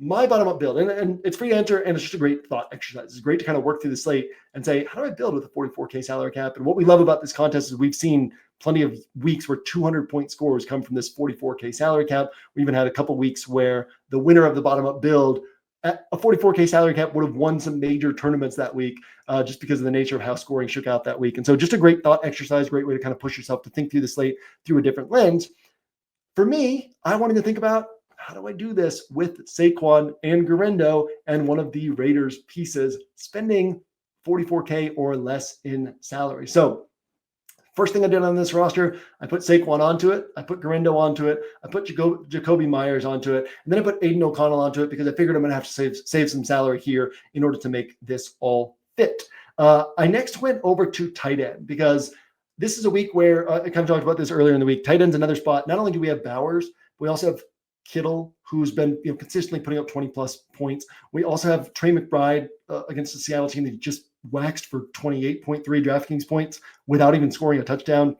My bottom up build, and it's free to enter, and it's just a great thought exercise. It's great to kind of work through the slate and say, how do I build with a 44K salary cap? And what we love about this contest is we've seen plenty of weeks where 200-point scores come from this 44K salary cap. We even had a couple weeks where the winner of the bottom up build at a 44K salary cap would have won some major tournaments that week just because of the nature of how scoring shook out that week. And so just a great thought exercise, great way to kind of push yourself to think through the slate through a different lens. For me, I wanted to think about how do I do this with Saquon and Guerendo and one of the Raiders pieces spending 44K or less in salary. So first thing I did on this roster, I put Saquon onto it. I put Guerendo onto it. I put Jacoby Myers onto it. And then I put Aiden O'Connell onto it because I figured I'm going to have to save some salary here in order to make this all fit. I next went over to tight end because this is a week where I kind of talked about this earlier in the week. Tight end's another spot. Not only do we have Bowers, we also have Kittle, who's been consistently putting up 20 plus points. We also have Trey McBride against the Seattle team that just waxed for 28.3 DraftKings points without even scoring a touchdown.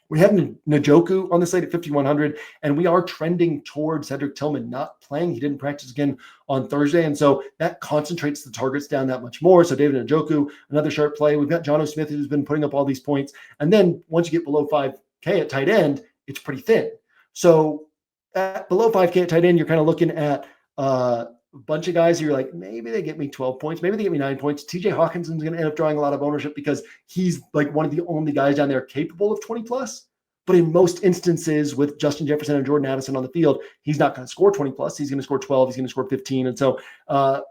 We have Njoku on the slate at 5,100, and we are trending towards Cedric Tillman not playing. He didn't practice again on Thursday, and so that concentrates the targets down that much more. So David Njoku, another sharp play. We've got Jonnu Smith, who's been putting up all these points. And then once you get below 5K at tight end, it's pretty thin. So at below 5K at tight end, you're kind of looking at a bunch of guys who you're like, maybe they get me 12 points, maybe they get me 9 points. TJ Hawkinson's going to end up drawing a lot of ownership because he's like one of the only guys down there capable of 20 plus. But in most instances with Justin Jefferson and Jordan Addison on the field, he's not going to score 20 plus. He's going to score 12. He's going to score 15. And so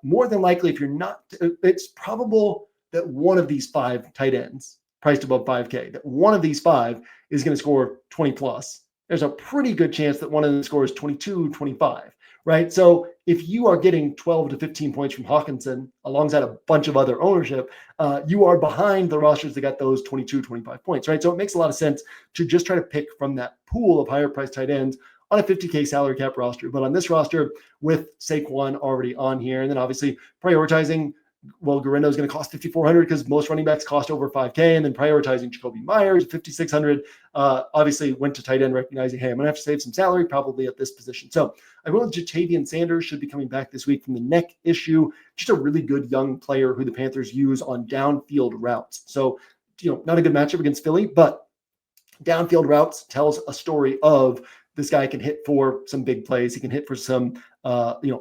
more than likely, if you're not, it's probable that one of these 5 tight ends priced above 5K, that one of these 5 is going to score 20 plus. There's a pretty good chance that one of them scores 22, 25, right? So if you are getting 12 to 15 points from Hawkinson alongside a bunch of other ownership, you are behind the rosters that got those 22, 25 points, right? So it makes a lot of sense to just try to pick from that pool of higher priced tight ends on a 50K salary cap roster. But on this roster with Saquon already on here, and then obviously prioritizing, well, Guerendo is going to cost 5,400 because most running backs cost over 5K, and then prioritizing Jacoby Myers, 5,600. Obviously went to tight end, recognizing, hey, I'm going to have to save some salary probably at this position. So I went with Ja'Tavion Sanders, should be coming back this week from the neck issue. Just a really good young player who the Panthers use on downfield routes. So, not a good matchup against Philly, but downfield routes tells a story of this guy can hit for some big plays. He can hit for some,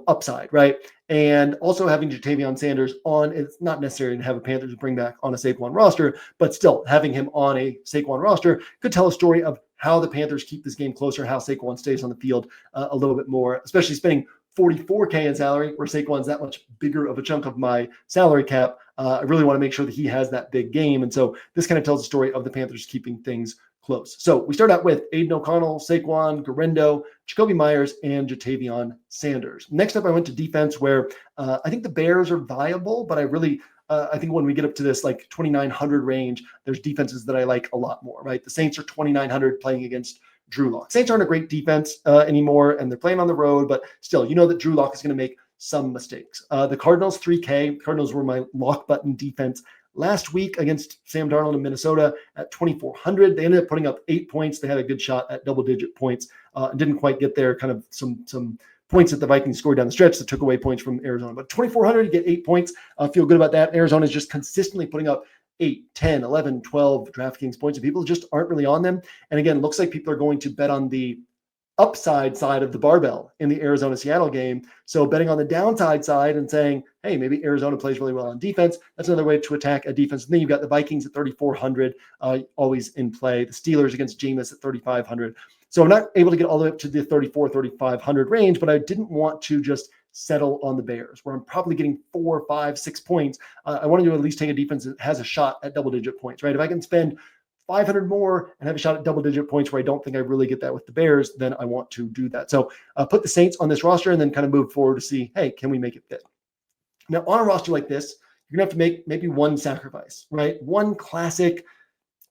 upside, right? And also having Ja'Tavion Sanders on, it's not necessary to have a Panthers bring back on a Saquon roster, but still having him on a Saquon roster could tell a story of how the Panthers keep this game closer, how Saquon stays on the field a little bit more, especially spending 44K in salary, where Saquon's that much bigger of a chunk of my salary cap. I really want to make sure that he has that big game. And so this kind of tells the story of the Panthers keeping things close. So we start out with Aiden O'Connell, Saquon, Guerendo, Jacoby Myers, and Ja'Tavion Sanders. Next up, I went to defense where I think the Bears are viable, but I think when we get up to this like 2,900 range, there's defenses that I like a lot more, right? The Saints are 2,900 playing against Drew Lock. Saints aren't a great defense anymore, and they're playing on the road, but still, that Drew Lock is going to make some mistakes. The Cardinals, 3K. Cardinals were my lock button defense last week against Sam Darnold in Minnesota at 2,400. They ended up putting up 8 points. They had a good shot at double-digit points. Didn't quite get there. Kind of some points that the Vikings scored down the stretch that took away points from Arizona. But 2,400, you get 8 points. Feel good about that. Arizona is just consistently putting up 8, 10, 11, 12 DraftKings points, and people just aren't really on them. And again, looks like people are going to bet on the upside side of the barbell in the Arizona-Seattle game. So betting on the downside side and saying, hey, maybe Arizona plays really well on defense. That's another way to attack a defense. And then you've got the Vikings at 3,400, always in play. The Steelers against Jameis at 3,500. So I'm not able to get all the way up to the 3,500 range, but I didn't want to just settle on the Bears, where I'm probably getting 4, 5, 6 points. I wanted to at least take a defense that has a shot at double-digit points, right? If I can spend 500 more and have a shot at double-digit points where I don't think I really get that with the Bears, then I want to do that. So put the Saints on this roster and then kind of move forward to see, hey, can we make it fit? Now, on a roster like this, you're going to have to make maybe one sacrifice, right? One classic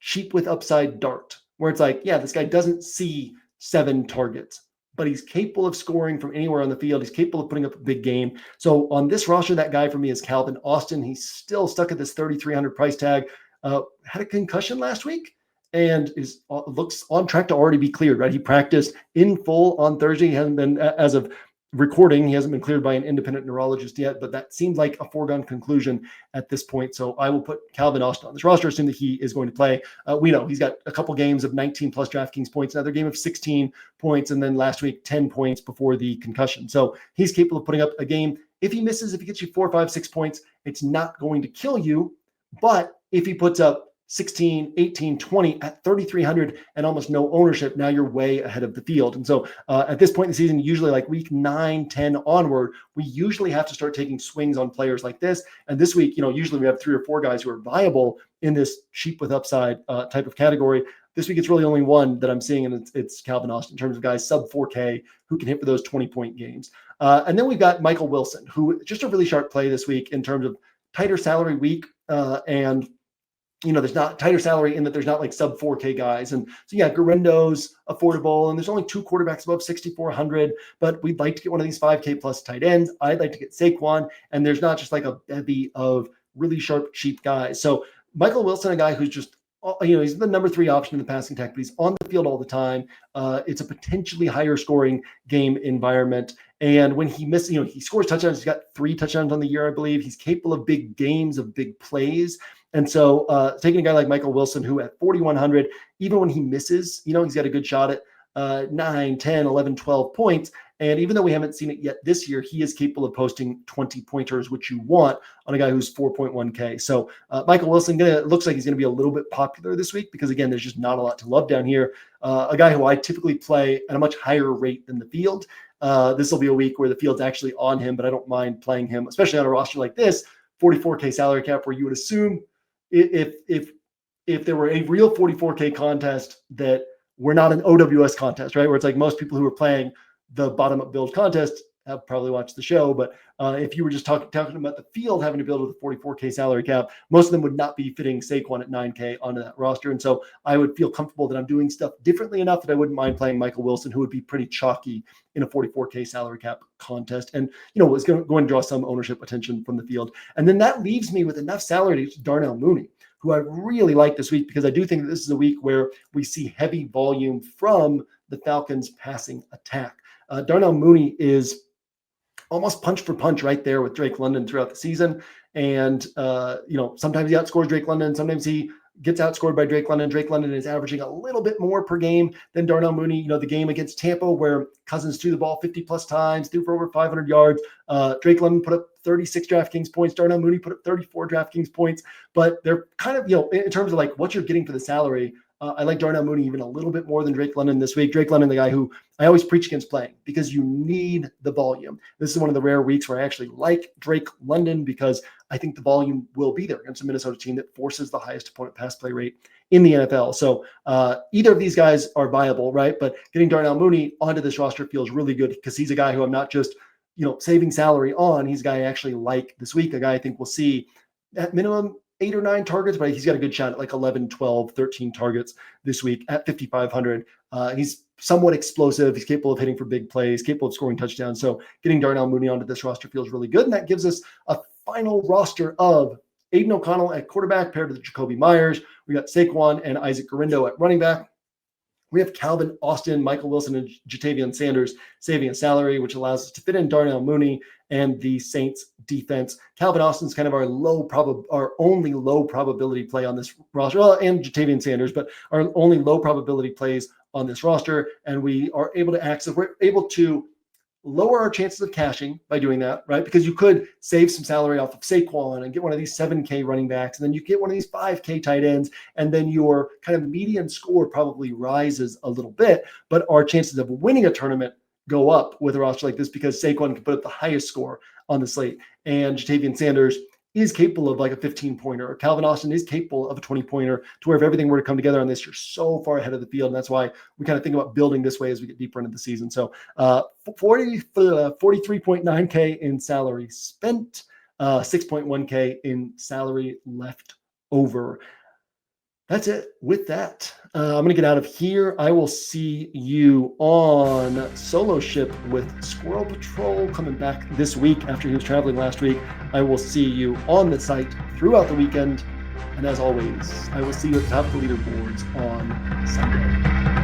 cheap with upside dart, where it's like, yeah, this guy doesn't see 7 targets, but he's capable of scoring from anywhere on the field. He's capable of putting up a big game. So on this roster, that guy for me is Calvin Austin. He's still stuck at this 3,300 price tag. Had a concussion last week and looks on track to already be cleared, right? He practiced in full on Thursday. He hasn't been, as of recording, he hasn't been cleared by an independent neurologist yet, but that seems like a foregone conclusion at this point. So I will put Calvin Austin on this roster, assume that he is going to play. We know he's got a couple games of 19 plus DraftKings points, another game of 16 points, and then last week, 10 points before the concussion. So he's capable of putting up a game if he misses, if he gets you 4, 5, 6 points, it's not going to kill you. But if he puts up 16, 18, 20 at 3,300 and almost no ownership, now you're way ahead of the field. And so at this point in the season, usually like week 9, 10 onward, we usually have to start taking swings on players like this. And this week, usually we have 3 or 4 guys who are viable in this cheap with upside type of category. This week, it's really only one that I'm seeing, and it's Calvin Austin in terms of guys sub 4K who can hit for those 20-point games. And then we've got Michael Wilson, who just a really sharp play this week in terms of tighter salary week. And there's not tighter salary in that there's not like sub 4K guys. And so, yeah, Guerendo's affordable, and there's only 2 quarterbacks above 6,400, but we'd like to get one of these 5K plus tight ends. I'd like to get Saquon, and there's not just like a bevy of really sharp, cheap guys. So Michael Wilson, a guy who's just, he's the number 3 option in the passing attack, but he's on the field all the time. It's a potentially higher scoring game environment. And when he misses, he scores touchdowns. He's got 3 touchdowns on the year, I believe. He's capable of big games, of big plays. And so taking a guy like Michael Wilson, who at 4,100, even when he misses, he's got a good shot at 9, 10, 11, 12 points. And even though we haven't seen it yet this year, he is capable of posting 20 pointers, which you want on a guy who's 4.1K. So Michael Wilson looks like he's going to be a little bit popular this week because, again, there's just not a lot to love down here. A guy who I typically play at a much higher rate than the field. This will be a week where the field's actually on him, but I don't mind playing him, especially on a roster like this, 44K salary cap, where you would assume if there were a real 44K contest that we're not an OWS contest, right? Where it's like most people who are playing the bottom up build contest have probably watched the show. But if you were just talking about the field having to build with a 44K salary cap, most of them would not be fitting Saquon at 9K onto that roster. And so I would feel comfortable that I'm doing stuff differently enough that I wouldn't mind playing Michael Wilson, who would be pretty chalky in a 44K salary cap contest. And, was going to draw some ownership attention from the field. And then that leaves me with enough salary to Darnell Mooney, who I really like this week because I do think that this is a week where we see heavy volume from the Falcons passing attack. Darnell Mooney is almost punch for punch right there with Drake London throughout the season. And, sometimes he outscores Drake London. Sometimes he gets outscored by Drake London. Drake London is averaging a little bit more per game than Darnell Mooney. The game against Tampa where Cousins threw the ball 50 plus times, threw for over 500 yards. Drake London put up 36 DraftKings points. Darnell Mooney put up 34 DraftKings points. But they're kind of, in terms of like what you're getting for the salary, I like Darnell Mooney even a little bit more than Drake London this week. Drake London, the guy who I always preach against playing because you need the volume. This is one of the rare weeks where I actually like Drake London because I think the volume will be there against a Minnesota team that forces the highest opponent pass play rate in the NFL. So either of these guys are viable, right? But getting Darnell Mooney onto this roster feels really good because he's a guy who I'm not just, saving salary on. He's a guy I actually like this week, a guy I think we'll see at minimum 8 or 9 targets, but he's got a good shot at like 11, 12, 13 targets this week at 5,500. He's somewhat explosive. He's capable of hitting for big plays, capable of scoring touchdowns. So getting Darnell Mooney onto this roster feels really good. And that gives us a final roster of Aiden O'Connell at quarterback paired with Jacoby Myers. We got Saquon and Isaac Guerendo at running back. We have Calvin Austin, Michael Wilson, and Jatavian Sanders saving a salary, which allows us to fit in Darnell Mooney and the Saints defense. Calvin Austin's kind of our only low probability play on this roster, and Jatavian Sanders, but our only low probability plays on this roster. And we're able to lower our chances of cashing by doing that, right? Because you could save some salary off of Saquon and get one of these 7K running backs, and then you get one of these 5K tight ends, and then your kind of median score probably rises a little bit, but our chances of winning a tournament go up with a roster like this because Saquon can put up the highest score on the slate, and Jatavian Sanders is capable of like a 15-pointer. Calvin Austin is capable of a 20-pointer to where if everything were to come together on this, you're so far ahead of the field. And that's why we kind of think about building this way as we get deeper into the season. So 43.9K in salary spent, 6.1K in salary left over. That's it with that. I'm going to get out of here. I will see you on Solo Ship with Squirrel Patrol coming back this week after he was traveling last week. I will see you on the site throughout the weekend. And as always, I will see you at the top of the leaderboards on Sunday.